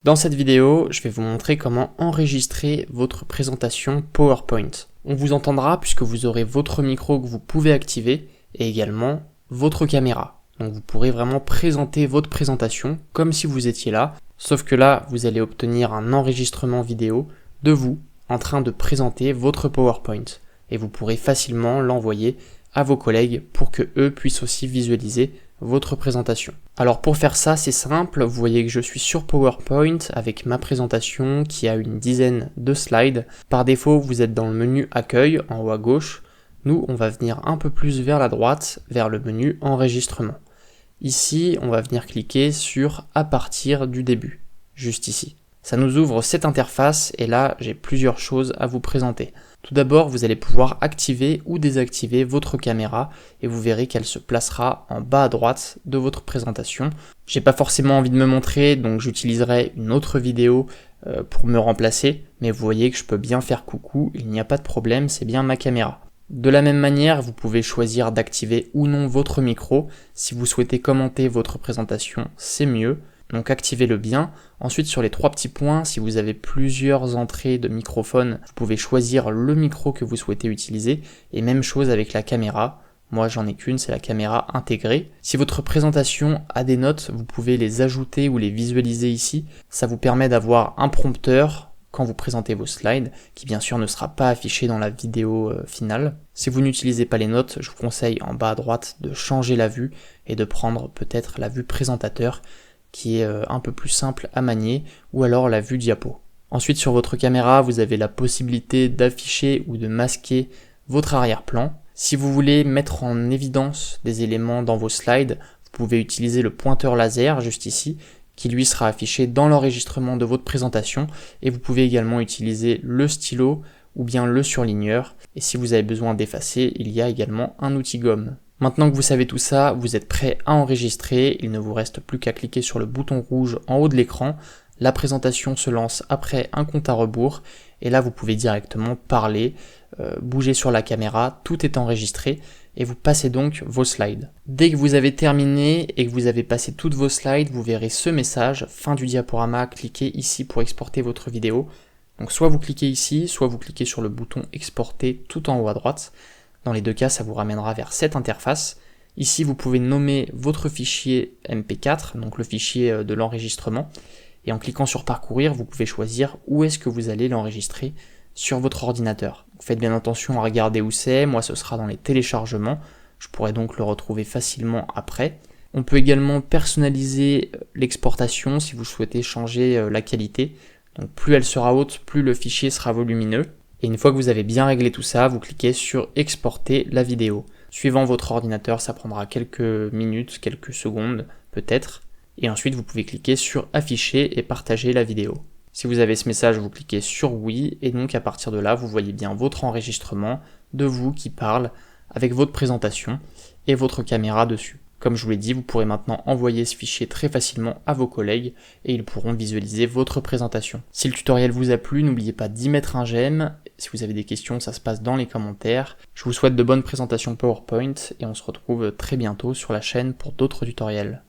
Dans cette vidéo, je vais vous montrer comment enregistrer votre présentation PowerPoint. On vous entendra puisque vous aurez votre micro que vous pouvez activer et également votre caméra. Donc vous pourrez vraiment présenter votre présentation comme si vous étiez là, sauf que là, vous allez obtenir un enregistrement vidéo de vous en train de présenter votre PowerPoint. Et vous pourrez facilement l'envoyer à vos collègues pour que eux puissent aussi visualiser votre présentation. Alors pour faire ça, c'est simple, vous voyez que je suis sur PowerPoint avec ma présentation qui a une dizaine de slides. Par défaut, vous êtes dans le menu Accueil en haut à gauche. Nous, on va venir un peu plus vers la droite, vers le menu Enregistrement. Ici, on va venir cliquer sur À partir du début, juste ici. Ça nous ouvre cette interface et là, j'ai plusieurs choses à vous présenter. Tout d'abord, vous allez pouvoir activer ou désactiver votre caméra et vous verrez qu'elle se placera en bas à droite de votre présentation. J'ai pas forcément envie de me montrer, donc j'utiliserai une autre vidéo pour me remplacer, mais vous voyez que je peux bien faire coucou, il n'y a pas de problème, c'est bien ma caméra. De la même manière, vous pouvez choisir d'activer ou non votre micro. Si vous souhaitez commenter votre présentation, c'est mieux. Donc activez-le bien. Ensuite sur les trois petits points, si vous avez plusieurs entrées de microphone, vous pouvez choisir le micro que vous souhaitez utiliser. Et même chose avec la caméra. Moi j'en ai qu'une, c'est la caméra intégrée. Si votre présentation a des notes, vous pouvez les ajouter ou les visualiser ici. Ça vous permet d'avoir un prompteur quand vous présentez vos slides, qui bien sûr ne sera pas affiché dans la vidéo finale. Si vous n'utilisez pas les notes, je vous conseille en bas à droite de changer la vue et de prendre peut-être la vue présentateur, qui est un peu plus simple à manier, ou alors la vue diapo. Ensuite sur votre caméra, vous avez la possibilité d'afficher ou de masquer votre arrière-plan. Si vous voulez mettre en évidence des éléments dans vos slides, vous pouvez utiliser le pointeur laser juste ici, qui lui sera affiché dans l'enregistrement de votre présentation, et vous pouvez également utiliser le stylo ou bien le surligneur, et si vous avez besoin d'effacer, il y a également un outil gomme. Maintenant que vous savez tout ça, vous êtes prêt à enregistrer, il ne vous reste plus qu'à cliquer sur le bouton rouge en haut de l'écran, la présentation se lance après un compte à rebours, et là vous pouvez directement parler, bouger sur la caméra, tout est enregistré, et vous passez donc vos slides. Dès que vous avez terminé et que vous avez passé toutes vos slides, vous verrez ce message, fin du diaporama, cliquez ici pour exporter votre vidéo. Donc soit vous cliquez ici, soit vous cliquez sur le bouton exporter tout en haut à droite. Dans les deux cas, ça vous ramènera vers cette interface. Ici, vous pouvez nommer votre fichier MP4, donc le fichier de l'enregistrement. Et en cliquant sur parcourir, vous pouvez choisir où est-ce que vous allez l'enregistrer sur votre ordinateur. Faites bien attention à regarder où c'est, moi ce sera dans les téléchargements, je pourrai donc le retrouver facilement après. On peut également personnaliser l'exportation si vous souhaitez changer la qualité. Donc plus elle sera haute, plus le fichier sera volumineux. Et une fois que vous avez bien réglé tout ça, vous cliquez sur exporter la vidéo. Suivant votre ordinateur, ça prendra quelques minutes, quelques secondes peut-être. Et ensuite vous pouvez cliquer sur afficher et partager la vidéo. Si vous avez ce message, vous cliquez sur oui et donc à partir de là, vous voyez bien votre enregistrement de vous qui parle avec votre présentation et votre caméra dessus. Comme je vous l'ai dit, vous pourrez maintenant envoyer ce fichier très facilement à vos collègues et ils pourront visualiser votre présentation. Si le tutoriel vous a plu, n'oubliez pas d'y mettre un j'aime. Si vous avez des questions, ça se passe dans les commentaires. Je vous souhaite de bonnes présentations PowerPoint et on se retrouve très bientôt sur la chaîne pour d'autres tutoriels.